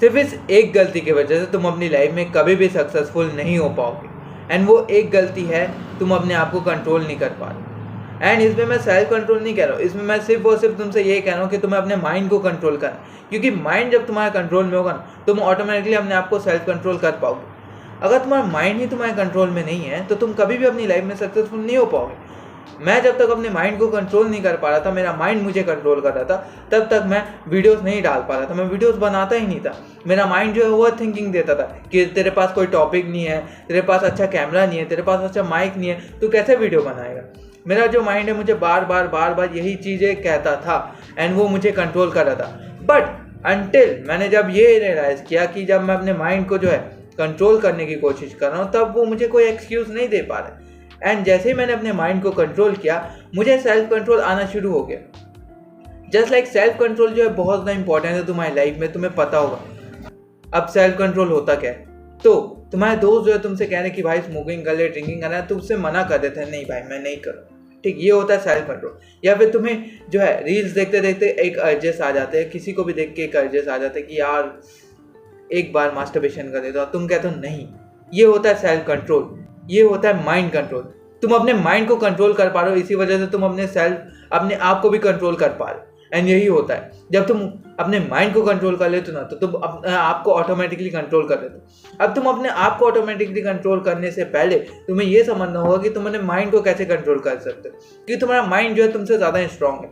सिर्फ इस एक गलती की वजह से तुम अपनी लाइफ में कभी भी सक्सेसफुल नहीं हो पाओगे। एंड वो एक गलती है, तुम अपने आप को कंट्रोल नहीं कर पा रहे। एंड इसमें मैं सेल्फ कंट्रोल नहीं कह रहा हूँ, इसमें मैं सिर्फ और सिर्फ तुमसे ये कह रहा हूँ कि तुम्हें अपने माइंड को कंट्रोल करना, क्योंकि माइंड जब तुम्हारे कंट्रोल में होगा ना, तुम ऑटोमेटिकली अपने आप को सेल्फ कंट्रोल कर पाओगे। अगर तुम्हारा माइंड ही तुम्हारे कंट्रोल में नहीं है तो तुम कभी भी अपनी लाइफ में सक्सेसफुल नहीं हो पाओगे। मैं जब तक अपने माइंड को कंट्रोल नहीं कर पा रहा था, मेरा माइंड मुझे कंट्रोल कर रहा था, तब तक मैं वीडियोस नहीं डाल पा रहा था, मैं वीडियोस बनाता ही नहीं था। मेरा माइंड जो है ओवर थिंकिंग देता था कि तेरे पास कोई टॉपिक नहीं है, तेरे पास अच्छा कैमरा नहीं है, तेरे पास अच्छा माइक नहीं है, तू कैसे वीडियो बनाएगा। मेरा जो माइंड है मुझे बार बार यही चीज़ें कहता था एंड वो मुझे कंट्रोल कर रहा था। बट अनटिल मैंने जब ये रियलाइज़ किया कि जब मैं अपने माइंड को जो है कंट्रोल करने की कोशिश कर रहा हूँ, तब वो मुझे कोई एक्सक्यूज़ नहीं दे पा रहा। एंड जैसे ही मैंने अपने माइंड को कंट्रोल किया, मुझे सेल्फ कंट्रोल आना शुरू हो गया। जस्ट लाइक सेल्फ कंट्रोल जो है बहुत ज़्यादा इंपॉर्टेंट है तुम्हारी लाइफ में, तुम्हें पता होगा। अब सेल्फ कंट्रोल होता क्या है, तो तुम्हारे दोस्त जो है तुमसे कह रहे हैं कि भाई स्मोकिंग कर ले, ड्रिंकिंग करना है, तो उससे मना कर देते हैं, नहीं भाई मैं नहीं करूँ, ठीक, ये होता है सेल्फ कंट्रोल। या फिर तुम्हें जो है रील्स देखते देखते एक अर्जेस आ जाते हैं, किसी को भी देख के एक अर्जेस आ जाते हैं कि यार एक बार मास्टरबेशन कर देता, तुम कहते हो नहीं, ये होता है सेल्फ कंट्रोल, ये होता है माइंड कंट्रोल। तुम अपने माइंड को कंट्रोल कर पा रहे हो, इसी वजह से तुम अपने आप को भी कंट्रोल कर पा रहे हो। एंड यही होता है, जब तुम अपने माइंड को कंट्रोल कर लेते हो ना, तो तुम अपने आप को ऑटोमेटिकली कंट्रोल कर लेते हो। अब तुम अपने आप को ऑटोमेटिकली कंट्रोल करने से पहले तुम्हें यह समझना होगा कि तुम अपने माइंड को कैसे कंट्रोल कर सकते हो, क्योंकि तुम्हारा माइंड जो है तुमसे ज़्यादा स्ट्रांग है।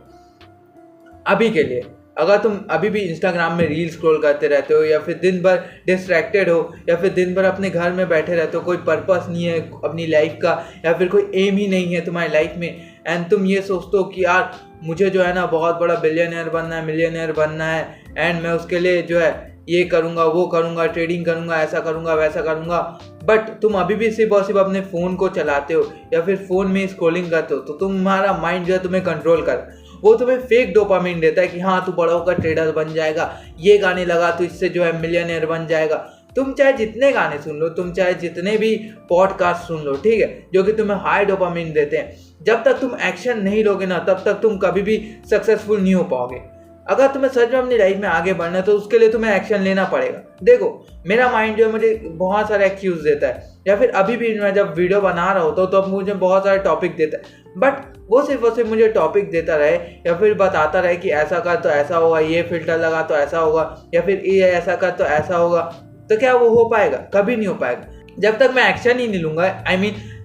अभी के लिए अगर तुम अभी भी इंस्टाग्राम में रील स्क्रॉल करते रहते हो, या फिर दिन भर डिस्ट्रैक्टेड हो, या फिर दिन भर अपने घर में बैठे रहते हो, कोई पर्पस नहीं है अपनी लाइफ का, या फिर कोई एम ही नहीं है तुम्हारी लाइफ में, एंड तुम ये सोचते हो कि यार मुझे जो है ना बहुत बड़ा बिलियनर बनना है, मिलियनर बनना है, एंड मैं उसके लिए जो है ये करूँगा, वो करूँगा, ट्रेडिंग करूँगा, ऐसा करूँगा, वैसा करूँगा, बट तुम अभी भी सिर्फ और सिर्फ अपने फ़ोन को चलाते हो या फिर फ़ोन में स्क्रॉलिंग करते हो, तो तुम्हारा माइंड जो है तुम्हें कंट्रोल कर, वो तुम्हें फेक डोपामिन देता है कि हाँ तू बड़ा होकर ट्रेडर बन जाएगा, ये गाने लगा तो इससे जो है मिलियनर बन जाएगा। तुम चाहे जितने गाने सुन लो, तुम चाहे जितने भी पॉडकास्ट सुन लो, ठीक है, जो कि तुम्हें हाई डोपामिन देते हैं, जब तक तुम एक्शन नहीं लोगे ना, तब तक तुम कभी भी सक्सेसफुल नहीं हो पाओगे। अगर तुम्हें सच में अपनी लाइफ में आगे बढ़ना है तो उसके लिए तुम्हें एक्शन लेना पड़ेगा। देखो मेरा माइंड जो है मुझे बहुत सारे एक्सक्यूज देता है, या फिर अभी भी मैं जब वीडियो बना रहा होता हूँ तो अब मुझे बहुत सारे टॉपिक देता है, बट वो सिर्फ मुझे टॉपिक देता रहे या फिर बताता रहे कि ऐसा कर तो ऐसा होगा, ये फिल्टर लगा तो ऐसा होगा, या फिर ये ऐसा कर तो ऐसा होगा, तो क्या वो हो पाएगा? कभी नहीं हो पाएगा। जब तक मैं एक्शन ही नहीं लूँगा,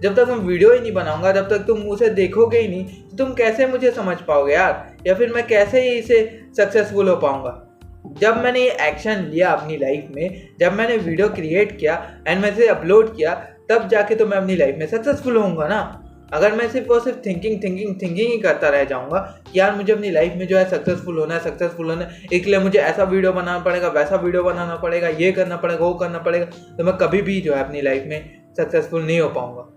जब तक मैं वीडियो ही नहीं बनाऊंगा, जब तक तुम उसे देखोगे ही नहीं, तो तुम कैसे मुझे समझ पाओगे यार, या फिर मैं कैसे ही इसे सक्सेसफुल हो पाऊंगा। जब मैंने ये एक्शन लिया अपनी लाइफ में, जब मैंने वीडियो क्रिएट किया एंड मैं इसे अपलोड किया, तब जाके तो मैं अपनी लाइफ में सक्सेसफुल होऊंगा ना। अगर मैं सिर्फ और सिर्फ थिंकिंग ही करता रह जाऊंगा कि यार मुझे अपनी लाइफ में जो है सक्सेसफुल होना है, इसलिए मुझे ऐसा वीडियो बनाना पड़ेगा, वैसा वीडियो बनाना पड़ेगा, ये करना पड़ेगा, वो करना पड़ेगा, तो मैं कभी भी जो है अपनी लाइफ में सक्सेसफुल नहीं हो पाऊंगा।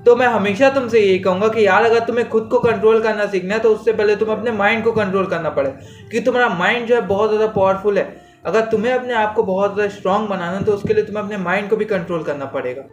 तो मैं हमेशा तुमसे यही कहूंगा कि यार अगर तुम्हें खुद को कंट्रोल करना सीखना है तो उससे पहले तुम्हें अपने माइंड को कंट्रोल करना पड़ेगा, क्योंकि तुम्हारा माइंड जो है बहुत ज़्यादा पावरफुल है। अगर तुम्हें अपने आप को बहुत ज़्यादा स्ट्रांग बनाना है तो उसके लिए तुम्हें अपने माइंड को भी कंट्रोल करना पड़ेगा।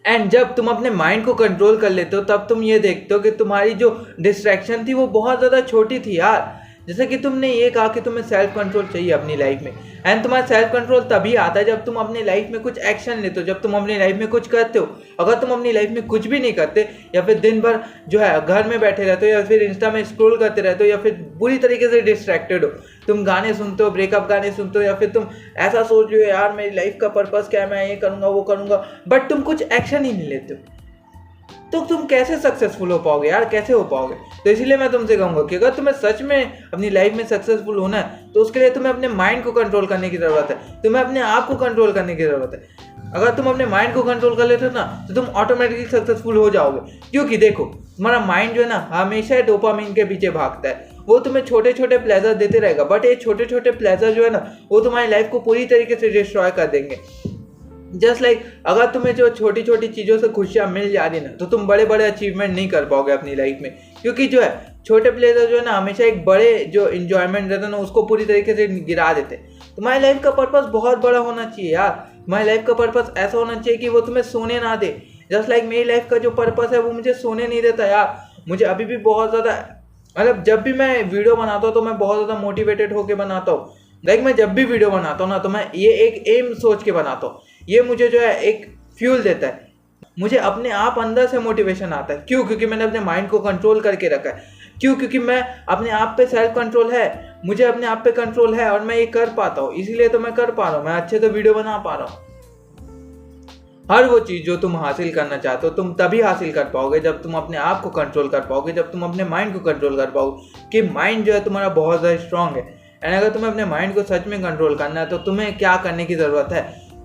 एंड जब तुम अपने माइंड को कंट्रोल कर लेते हो, तब तुम ये देखते हो कि तुम्हारी जो डिस्ट्रैक्शन थी वो बहुत ज़्यादा छोटी थी यार। जैसे कि तुमने ये कहा कि तुम्हें सेल्फ कंट्रोल चाहिए अपनी लाइफ में, एंड तुम्हारा सेल्फ कंट्रोल तभी आता है जब तुम अपनी लाइफ में कुछ एक्शन लेते हो, जब तुम अपनी लाइफ में कुछ करते हो। अगर तुम अपनी लाइफ में कुछ भी नहीं करते, या फिर दिन भर जो है घर में बैठे रहते हो, या फिर इंस्टा में स्क्रॉल करते रहते हो, या फिर बुरी तरीके से डिस्ट्रैक्टेड हो, तुम गाने सुनते हो, ब्रेकअप गाने सुनते हो, या फिर तुम ऐसा सोच रहे हो यार मेरी लाइफ का पर्पस क्या है, मैं ये करूँगा वो करूँगा, बट तुम कुछ एक्शन ही नहीं लेते हो, तो तुम कैसे सक्सेसफुल हो पाओगे यार, कैसे हो पाओगे? तो इसीलिए मैं तुमसे कहूँगा कि अगर तुम्हें सच में अपनी लाइफ में सक्सेसफुल होना है तो उसके लिए तुम्हें अपने माइंड को कंट्रोल करने की ज़रूरत है, तुम्हें अपने आप को कंट्रोल करने की ज़रूरत है। अगर तुम अपने माइंड को कंट्रोल कर लेते हो ना, तो तुम ऑटोमेटिकली सक्सेसफुल हो जाओगे, क्योंकि देखो तुम्हारा माइंड जो है ना हमेशा डोपामिन के पीछे भागता है। वो तुम्हें छोटे छोटे प्लेजर देते रहेगा, बट ये छोटे छोटे प्लेजर जो है ना वो तुम्हारी लाइफ को पूरी तरीके से डिस्ट्रॉय कर देंगे। जस्ट लाइक अगर तुम्हें जो छोटी छोटी चीज़ों से खुशियाँ मिल जा रही ना, तो तुम बड़े बड़े अचीवमेंट नहीं कर पाओगे अपनी लाइफ में, क्योंकि जो है छोटे प्लेजर जो है ना हमेशा एक बड़े जो इंजॉयमेंट रहता है ना उसको पूरी तरीके से गिरा देते। तुम्हारी लाइफ का पर्पस बहुत बड़ा होना चाहिए यार। तुम्हारी लाइफ का पर्पस ऐसा होना चाहिए कि वो तुम्हें सोने ना दे। जस्ट लाइक मेरी लाइफ का जो पर्पस है वो मुझे सोने नहीं देता यार। मुझे अभी भी बहुत ज़्यादा, मतलब जब भी मैं वीडियो बनाता हूँ तो मैं बहुत ज़्यादा मोटिवेटेड होकर बनाता हूँ, मैं जब भी वीडियो बनाता हूँ ना, तो मैं ये एक एम सोच के बनाता हूँ। ये मुझे जो है एक फ्यूल देता है, मुझे अपने आप अंदर से मोटिवेशन आता है। क्यों? क्योंकि मैंने अपने माइंड को कंट्रोल करके रखा है। क्यों? क्योंकि मैं अपने आप पे सेल्फ कंट्रोल है, मुझे अपने आप पे कंट्रोल है और मैं ये कर पाता हूँ, इसीलिए तो मैं कर पा रहा हूँ, मैं अच्छे से वीडियो बना पा रहा हूँ। हर वो चीज़ जो तुम हासिल करना चाहते हो, तुम तभी हासिल कर पाओगे जब तुम अपने आप को कंट्रोल कर पाओगे, जब तुम अपने माइंड को कंट्रोल कर पाओगे। कि माइंड जो है तुम्हारा बहुत ज़्यादा स्ट्रांग है। एंड अगर तुम्हें अपने माइंड को सच में कंट्रोल करना है, तो तुम्हें क्या करने की ज़रूरत है?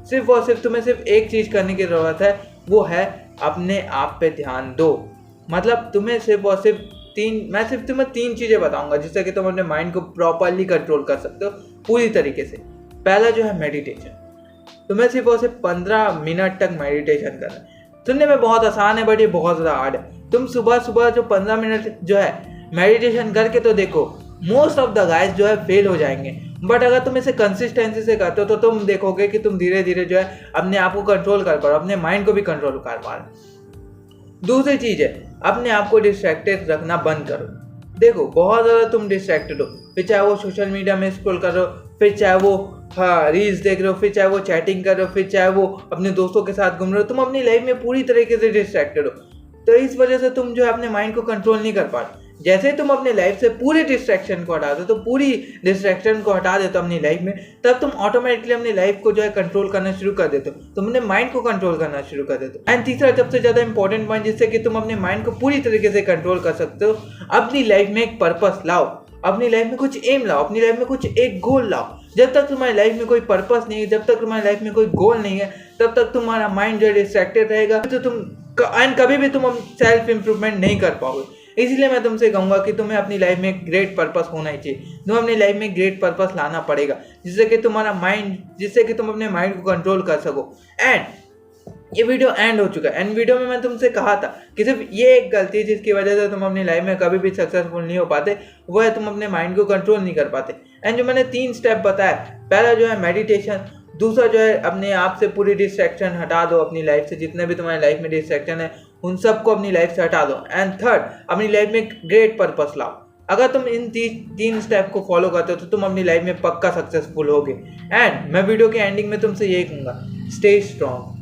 सिर्फ और सिर्फ तुम्हें सिर्फ एक चीज़ करने की ज़रूरत है, वो है अपने आप पे ध्यान दो। मतलब तुम्हें सिर्फ और सिर्फ मैं सिर्फ तुम्हें 3 चीज़ें बताऊंगा जिससे कि तुम अपने माइंड को प्रॉपरली कंट्रोल कर सकते हो पूरी तरीके से। पहला जो है मेडिटेशन। तुम्हें सिर्फ और सिर्फ 15 मिनट तक मेडिटेशन करना है। सुनने में बहुत आसान है, बट ये बहुत ज़्यादा हार्ड है। तुम सुबह सुबह जो 15 मिनट जो है मेडिटेशन करके तो देखो, मोस्ट ऑफ द गाइस जो है फेल हो जाएंगे। बट अगर तुम इसे कंसिस्टेंसी से करते हो, तो तुम देखोगे कि तुम धीरे धीरे जो है अपने आप को कंट्रोल कर पा रहे हो, अपने माइंड को भी कंट्रोल कर पा रहे हो। दूसरी चीज़ है, अपने आप को डिस्ट्रैक्टेड रखना बंद करो। देखो बहुत ज़्यादा तुम डिस्ट्रैक्टेड हो, फिर चाहे वो सोशल मीडिया में स्क्रॉल कर रहे हो, फिर चाहे वो रील्स देख रहे हो, फिर चाहे वो चैटिंग कर रहे हो, फिर चाहे वो अपने दोस्तों के साथ घूम रहे हो, तुम अपनी लाइफ में पूरी तरीके से डिस्ट्रैक्टेड हो। तो इस वजह से तुम जो है अपने माइंड को कंट्रोल नहीं कर पा रहे। जैसे ही तुम अपने लाइफ से पूरी डिस्ट्रैक्शन को हटा दो, तो पूरी डिस्ट्रैक्शन को हटा देते हो अपनी लाइफ में, तब तुम ऑटोमेटिकली अपनी लाइफ को जो है कंट्रोल करना शुरू कर देते हो, तुम अपने माइंड को कंट्रोल करना शुरू कर देते हो। एंड तीसरा सबसे ज़्यादा इंपॉर्टेंट पॉइंट, जिससे कि तुम अपने माइंड को पूरी तरीके से कंट्रोल कर सकते हो, अपनी लाइफ में एक पर्पस लाओ, अपनी लाइफ में कुछ एम लाओ, अपनी लाइफ में कुछ एक गोल लाओ। जब तक तुम्हारी लाइफ में कोई पर्पस नहीं है, जब तक तुम्हारी लाइफ में कोई गोल नहीं है, तब तक तुम्हारा माइंड जो है डिस्ट्रैक्टेड रहेगा, तो तुम कभी भी तुम सेल्फ इंप्रूवमेंट नहीं कर पाओगे। इसलिए मैं तुमसे कहूँगा कि तुम्हें अपनी लाइफ में एक ग्रेट पर्पस होना ही चाहिए। तुम्हें अपनी लाइफ में ग्रेट पर्पस लाना पड़ेगा, जिससे कि तुम अपने माइंड को कंट्रोल कर सको। एंड ये वीडियो एंड हो चुका है। एंड वीडियो में मैं तुमसे कहा था कि सिर्फ ये एक गलती है जिसकी वजह से तुम अपनी लाइफ में कभी भी सक्सेसफुल नहीं हो पाते, वो है तुम अपने माइंड को कंट्रोल नहीं कर पाते। एंड जो मैंने 3 स्टेप बताया, पहला जो है मेडिटेशन, दूसरा जो है अपने आप से पूरी डिस्ट्रैक्शन हटा दो अपनी लाइफ से, जितने भी तुम्हारी लाइफ में डिस्ट्रैक्शन है उन सबको अपनी लाइफ से हटा दो। एंड थर्ड, अपनी लाइफ में ग्रेट पर्पस लाओ। अगर तुम इन 3 स्टेप को फॉलो करते हो, तो तुम अपनी लाइफ में पक्का सक्सेसफुल होगे। एंड मैं वीडियो के एंडिंग में तुमसे यही कहूँगा, स्टे स्ट्रॉन्ग।